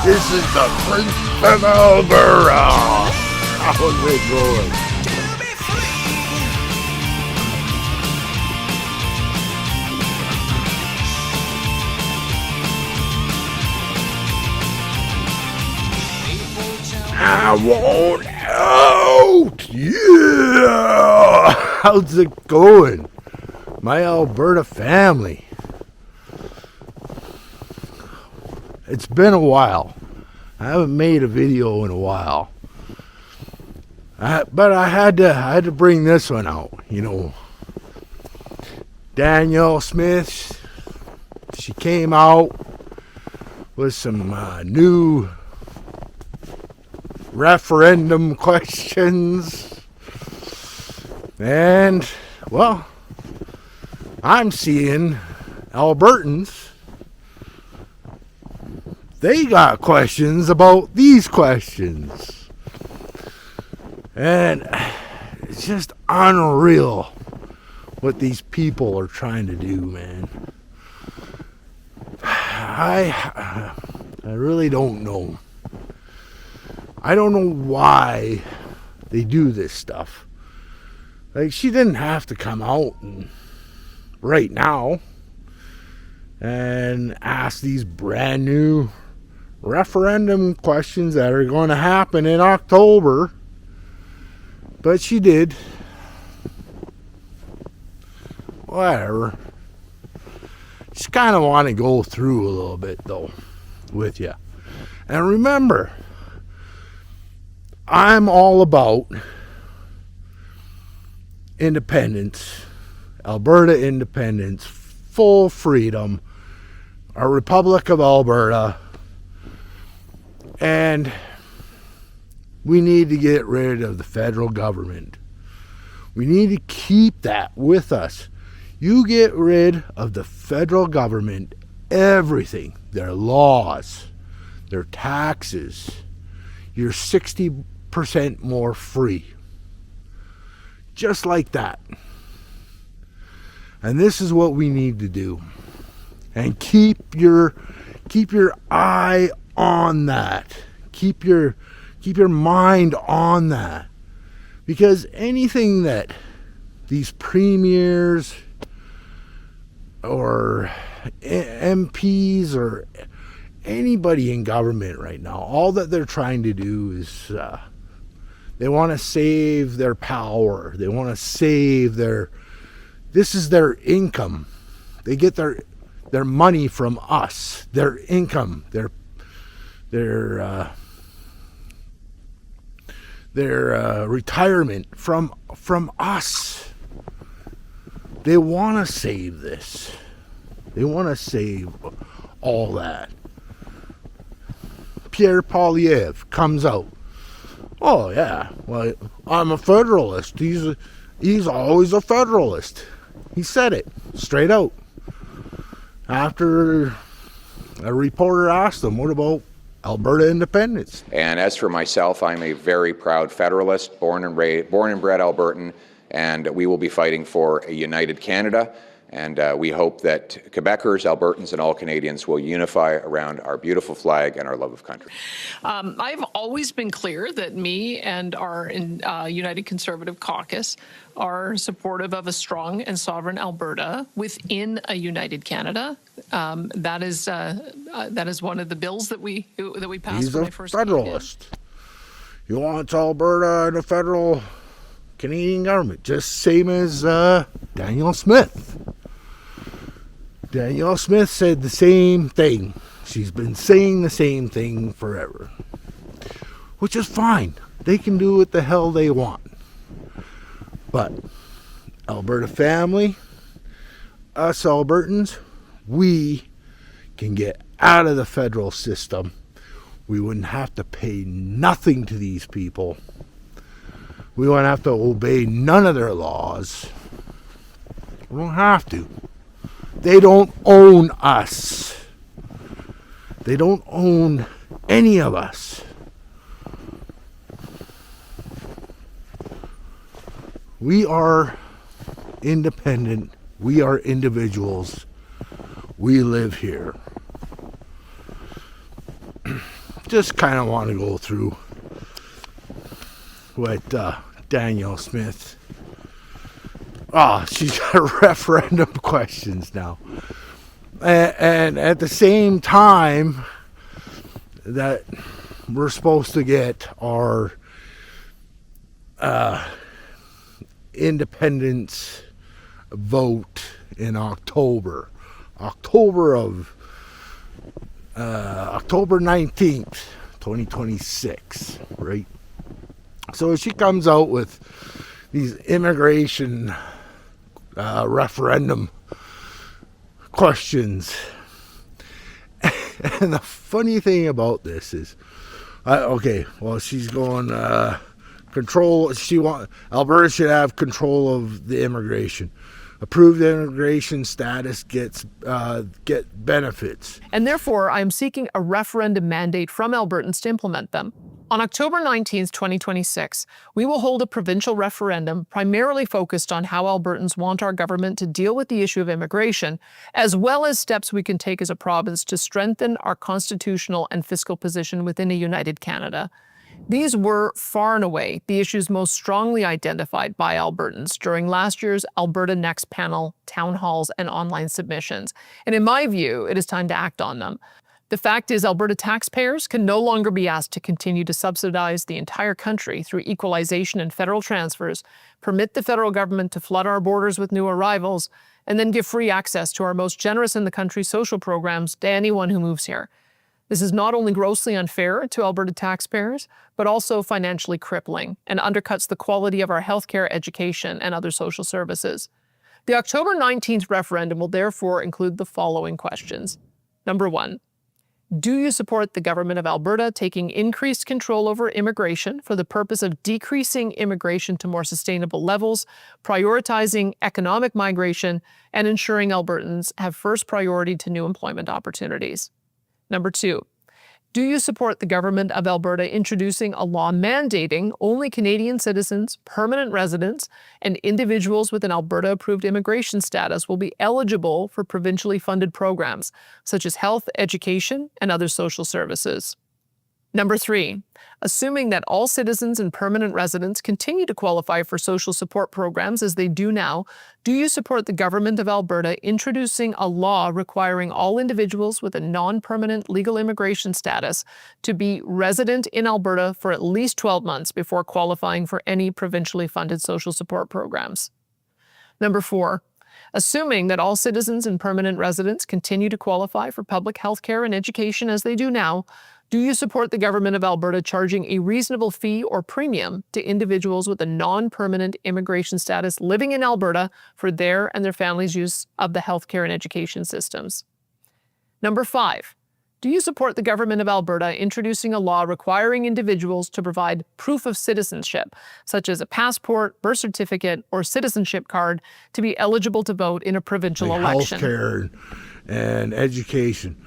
This is the Prince of Alberta. How's it going? I want out! Yeah! How's it going? My Alberta family. It's been a while. I haven't made a video in a while. But I had to bring this one out, you know. Danielle Smith, she came out with some new referendum questions. And, well, I'm seeing Albertans, they got questions about these questions. And it's just unreal what these people are trying to do, man. I really don't know. I don't know why they do this stuff. Like, she didn't have to come out right now and ask these brand new referendum questions that are going to happen in October. But she did. Whatever. Just kind of want to go through a little bit, though, with you. And remember, I'm all about independence, Alberta independence, full freedom, a Republic of Alberta, and we need to get rid of the federal government. We need to keep that with us. You get rid of the federal government, everything, their laws, their taxes, you're 60% more free. Just like that. And this is what we need to do. And keep your eye on that. Keep your mind on that. Because anything that these premiers or MPs or anybody in government right now, all that they're trying to do is they want to save their power. They want to save this is their income. They get their money from us, their income, their retirement from us. They want to save this. They want to save all that. Pierre Poilievre comes out. Oh yeah, well, I'm a federalist. He's always a federalist. He said it straight out. After a reporter asked him, what about Alberta independence? And as for myself, I'm a very proud federalist, born and bred Albertan, and we will be fighting for a united Canada. And we hope that Quebecers, Albertans, and all Canadians will unify around our beautiful flag and our love of country. I've always been clear that me and our United Conservative Caucus are supportive of a strong and sovereign Alberta within a united Canada. That is one of the bills that we passed. He's when a I first federalist. You want Alberta and a federal Canadian government, just same as Danielle Smith. Danielle Smith said the same thing. She's been saying the same thing forever, which is fine. They can do what the hell they want. But Alberta Family, us Albertans, we can get out of the federal system. We wouldn't have to pay nothing to these people. We wouldn't have to obey none of their laws. We don't have to. They don't own us. They don't own any of us. We are independent. We are individuals. We live here. just kind of want to go through what Danielle Smith. She's got referendum questions now. And at the same time that we're supposed to get our independence vote in October. October 19th, 2026, right? So she comes out with these immigration referendum questions. And the funny thing about this is, she's going control. Alberta should have control of the immigration. Approved immigration status get benefits. And therefore, I am seeking a referendum mandate from Albertans to implement them. On October 19th, 2026, we will hold a provincial referendum primarily focused on how Albertans want our government to deal with the issue of immigration, as well as steps we can take as a province to strengthen our constitutional and fiscal position within a united Canada. These were, far and away, the issues most strongly identified by Albertans during last year's Alberta Next panel, town halls, and online submissions. And in my view, it is time to act on them. The fact is, Alberta taxpayers can no longer be asked to continue to subsidize the entire country through equalization and federal transfers, permit the federal government to flood our borders with new arrivals, and then give free access to our most generous in the country social programs to anyone who moves here. This is not only grossly unfair to Alberta taxpayers, but also financially crippling and undercuts the quality of our healthcare, education, and other social services. The October 19th referendum will therefore include the following questions. Number 1, do you support the government of Alberta taking increased control over immigration for the purpose of decreasing immigration to more sustainable levels, prioritizing economic migration, and ensuring Albertans have first priority to new employment opportunities? Number 2, do you support the government of Alberta introducing a law mandating only Canadian citizens, permanent residents, and individuals with an Alberta-approved immigration status will be eligible for provincially funded programs, such as health, education, and other social services? Number 3, assuming that all citizens and permanent residents continue to qualify for social support programs as they do now, do you support the government of Alberta introducing a law requiring all individuals with a non-permanent legal immigration status to be resident in Alberta for at least 12 months before qualifying for any provincially funded social support programs? Number 4, assuming that all citizens and permanent residents continue to qualify for public health care and education as they do now, do you support the government of Alberta charging a reasonable fee or premium to individuals with a non-permanent immigration status living in Alberta for their and their families' use of the healthcare and education systems? Number 5, do you support the government of Alberta introducing a law requiring individuals to provide proof of citizenship, such as a passport, birth certificate, or citizenship card, to be eligible to vote in a provincial election? Healthcare and education.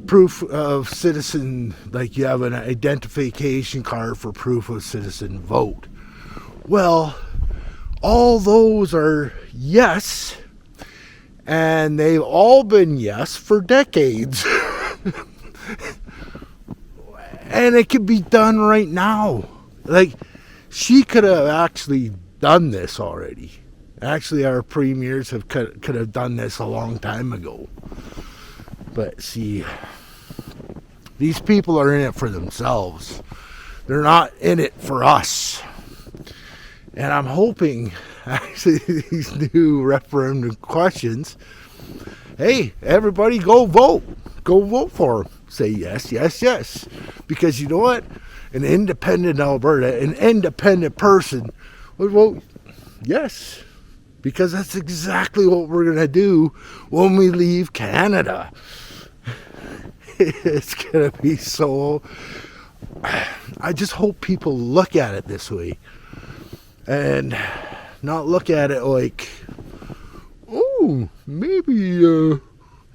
Proof of citizen, like you have an identification card for proof of citizen vote. Well, all those are yes, and they've all been yes for decades. And it could be done right now. Like, she could have actually done this already. Actually, our premiers could have done this a long time ago. But see, these people are in it for themselves. They're not in it for us. And I'm hoping, actually, these new referendum questions, hey, everybody go vote. Go vote for them. Say yes, yes, yes. Because you know what? An independent Alberta, an independent person would vote yes. Because that's exactly what we're going to do when we leave Canada. It's going to be so... I just hope people look at it this way. And not look at it like, oh, maybe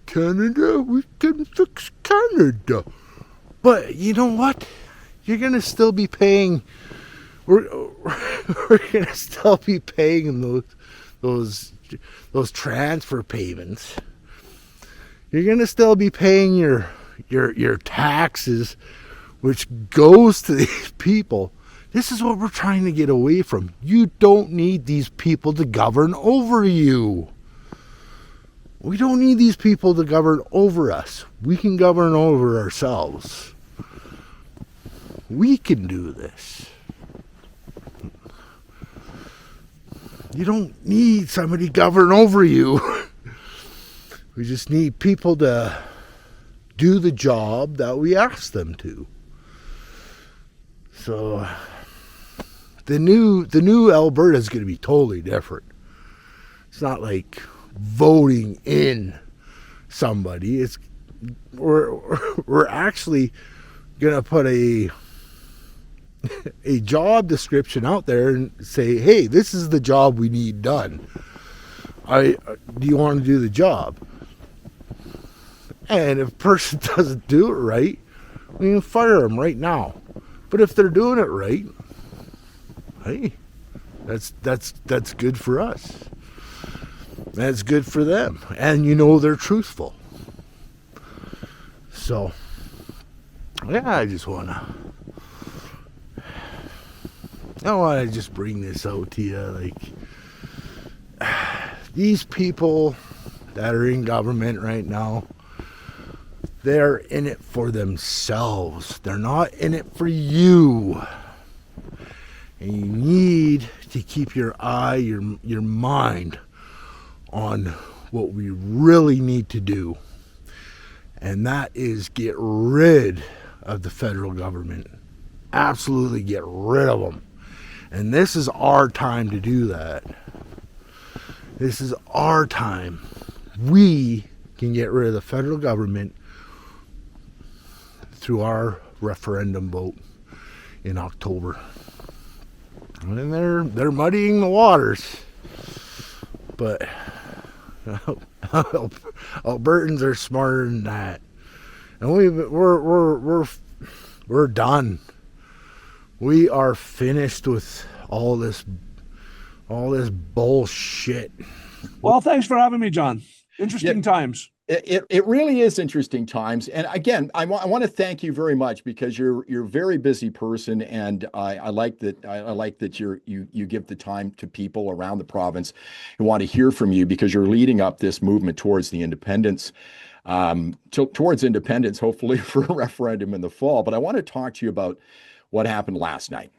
Canada, we can fix Canada. But you know what? You're going to still be paying... We're going to still be paying those transfer payments. You're going to still be paying your your taxes, which goes to these people. This is what we're trying to get away from. You don't need these people to govern over you. We don't need these people to govern over us. We can govern over ourselves. We can do this. You don't need somebody to govern over you. We just need people to do the job that we ask them to. So the new Alberta is going to be totally different. It's not like voting in somebody. It's we're actually going to put a job description out there and say, hey, this is the job we need done. Do you want to do the job? And if a person doesn't do it right, we can fire them right now. But if they're doing it right, hey, that's good for us. That's good for them. And they're truthful. So, yeah, I want to just bring this out to you. Like, these people that are in government right now, they're in it for themselves. They're not in it for you. And you need to keep your mind on what we really need to do. And that is get rid of the federal government. Absolutely get rid of them. And this is our time to do that. This is our time. We can get rid of the federal government through our referendum vote in October. And they're muddying the waters. But Albertans are smarter than that. And we're done. We are finished with all this bullshit. Well, thanks for having me, John. Interesting times. It really is interesting times. And again, I want to thank you very much because you're a very busy person, and I like that you give the time to people around the province who want to hear from you because you're leading up this movement towards the independence, towards independence, hopefully for a referendum in the fall. But I want to talk to you about what happened last night.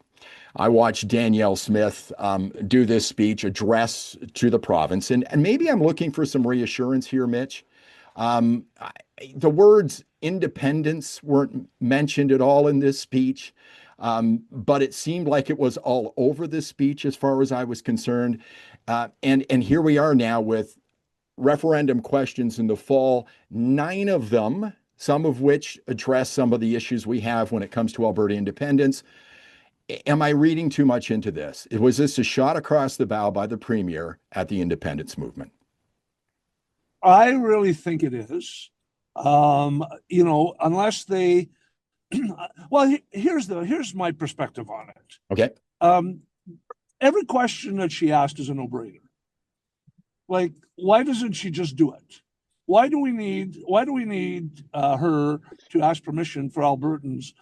I watched Danielle Smith do this speech, address to the province, and maybe I'm looking for some reassurance here, Mitch. The words independence weren't mentioned at all in this speech, but it seemed like it was all over this speech as far as I was concerned. And here we are now with referendum questions in the fall, 9 of them, some of which address some of the issues we have when it comes to Alberta independence. Am I reading too much into this? Was this a shot across the bow by the Premier at the independence movement? I really think it is. Unless they, well, here's my perspective on it. Okay. Every question that she asked is a no-brainer. Like, why doesn't she just do it? Why do we need her to ask permission for Albertans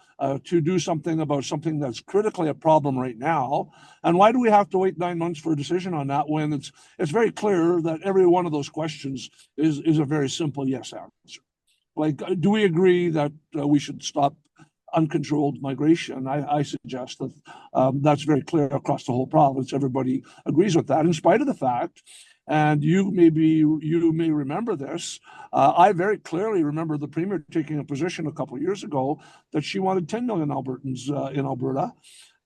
to do something about something that's critically a problem right now? And why do we have to wait 9 months for a decision on that when it's very clear that every one of those questions is a very simple yes answer? Like, do we agree that we should stop uncontrolled migration? I suggest that that's very clear across the whole province. Everybody agrees with that, in spite of the fact. And you may remember this. I very clearly remember the Premier taking a position a couple of years ago that she wanted 10 million Albertans in Alberta.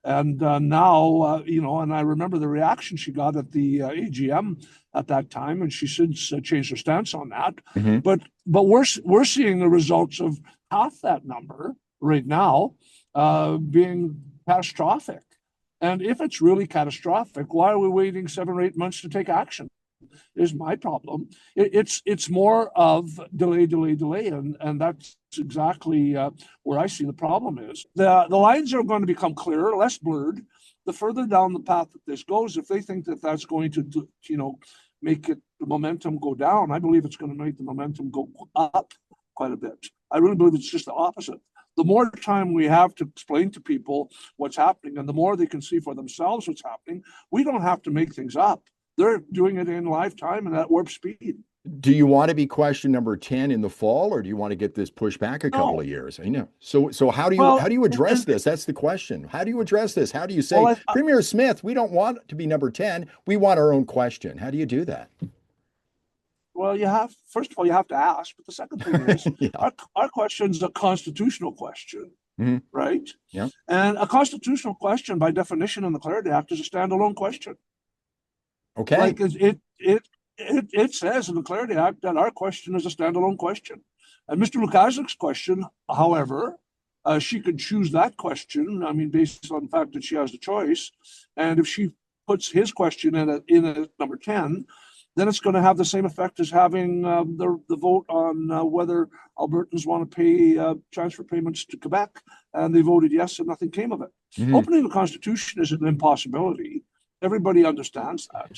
And now, and I remember the reaction she got at the AGM at that time, and she since changed her stance on that. Mm-hmm. But we're seeing the results of half that number right now being catastrophic. And if it's really catastrophic, why are we waiting 7 or 8 months to take action? Is my problem. It's more of delay, and that's exactly where I see the problem is. The lines are going to become clearer, less blurred, the further down the path that this goes. If they think that that's going to, make the momentum go down, I believe it's going to make the momentum go up. quite a bit. I really believe it's just the opposite. The more time we have to explain to people what's happening, and the more they can see for themselves what's happening, we don't have to make things up. They're doing it in live time and at warp speed. Do you want to be question number 10 in the fall, or do you want to get this pushed back a couple of years? I know. So how do you address this? That's the question. How do you address this? How do you say, Premier Smith, we don't want to be number 10. We want our own question. How do you do that? Well, first of all, you have to ask. But the second thing is, our question is a constitutional question, right? Yeah. And a constitutional question, by definition in the Clarity Act, is a standalone question. Okay. Like it says in the Clarity Act that our question is a standalone question. And Mr. Lukaszyk's question, however, she could choose that question, I mean, based on the fact that she has the choice. And if she puts his question in at number 10, then it's going to have the same effect as having the vote on whether Albertans want to pay transfer payments to Quebec. And they voted yes, and nothing came of it. Opening the Constitution is an impossibility. Everybody understands that.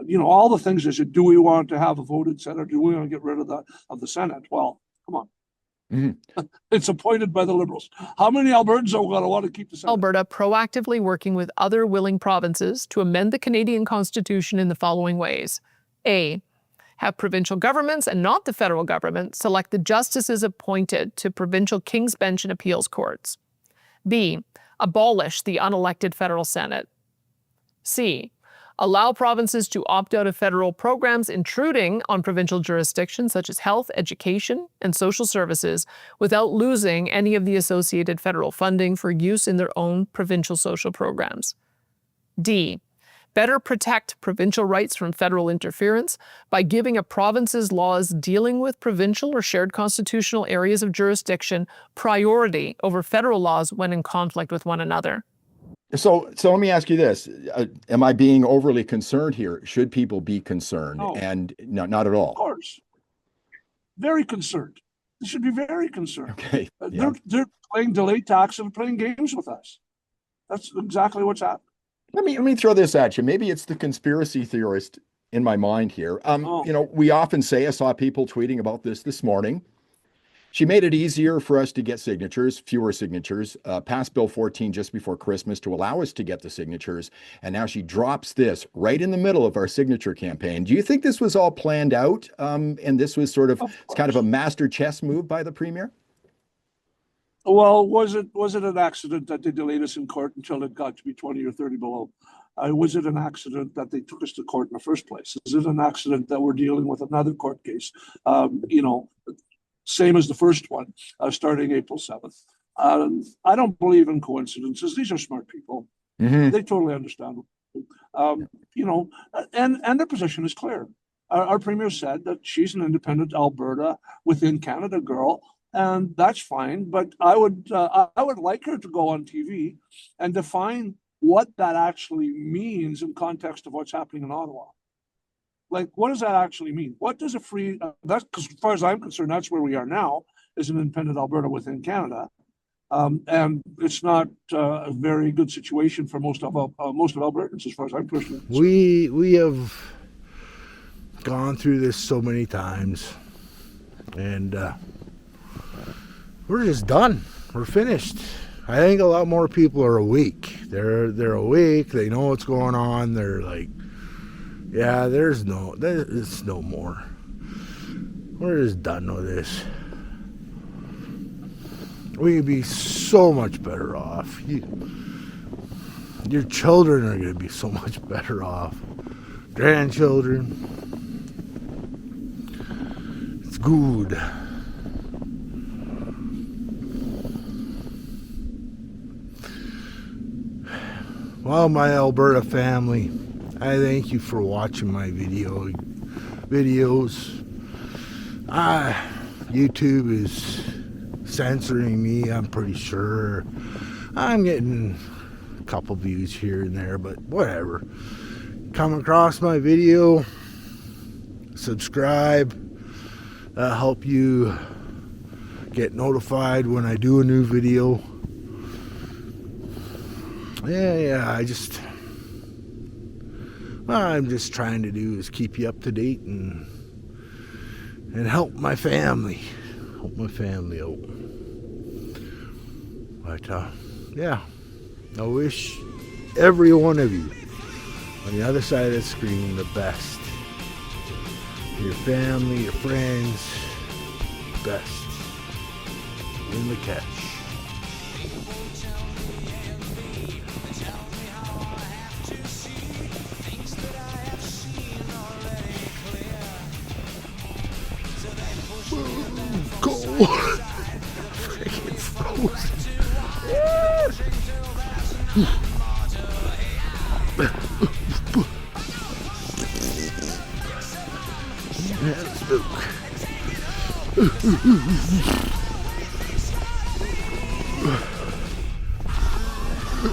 You know, all the things is, do we want to have a voted Senate? Do we want to get rid of the Senate? Well, come on. It's appointed by the Liberals. How many Albertans are going to want to keep the Senate? Alberta proactively working with other willing provinces to amend the Canadian Constitution in the following ways. A, have provincial governments and not the federal government select the justices appointed to provincial King's Bench and appeals courts. B, abolish the unelected federal Senate. C, allow provinces to opt out of federal programs intruding on provincial jurisdictions such as health, education, and social services without losing any of the associated federal funding for use in their own provincial social programs. D, better protect provincial rights from federal interference by giving a province's laws dealing with provincial or shared constitutional areas of jurisdiction priority over federal laws when in conflict with one another. So let me ask you this. Am I being overly concerned here? Should people be concerned? No. And no, not at all. Of course. Very concerned. They should be very concerned. Okay. They're playing delayed tax and playing games with us. That's exactly what's happening. Let me throw this at you. Maybe it's the conspiracy theorist in my mind here. You know, we often say, I saw people tweeting about this morning. She made it easier for us to get signatures, fewer signatures, passed Bill 14 just before Christmas to allow us to get the signatures. And now she drops this right in the middle of our signature campaign. Do you think this was all planned out? And this was sort of kind of a master chess move by the Premier? Well, was it an accident that they delayed us in court until it got to be 20 or 30 below? Was it an accident that they took us to court in the first place? Is it an accident that we're dealing with another court case? You know, same as the first one, starting April 7th. I don't believe in coincidences. These are smart people. They totally understand. You know, and their position is clear. Our Premier said that she's an independent Alberta within Canada girl, and that's fine. But I would like her to go on TV and define what that actually means in context of what's happening in Ottawa. Like, what does that actually mean? What does a free, that's because as far as I'm concerned, that's where we are now, is an independent Alberta within Canada. And it's not a very good situation for most of Albertans, as far as I'm concerned. We have gone through this so many times, and we're just done. We're finished. I think a lot more people are awake. They're awake. They know what's going on. They're like, yeah, there's no more. We're just done with this. We could be so much better off. Your children are going to be so much better off. Grandchildren. It's good. Well, my Alberta family, I thank you for watching my videos. YouTube is censoring me, I'm pretty sure. I'm getting a couple views here and there, but whatever. Come across my video, subscribe. That'll help you get notified when I do a new video. What I'm just trying to do is keep you up to date and help my family. help my family out. But yeah, I wish every one of you on the other side of the screen the best. Your family, your friends, best. In the catch. Cold. Freaking frozen.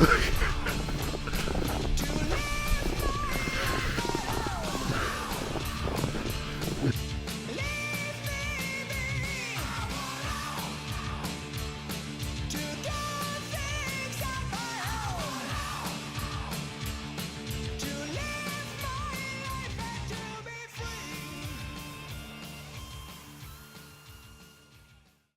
Spook.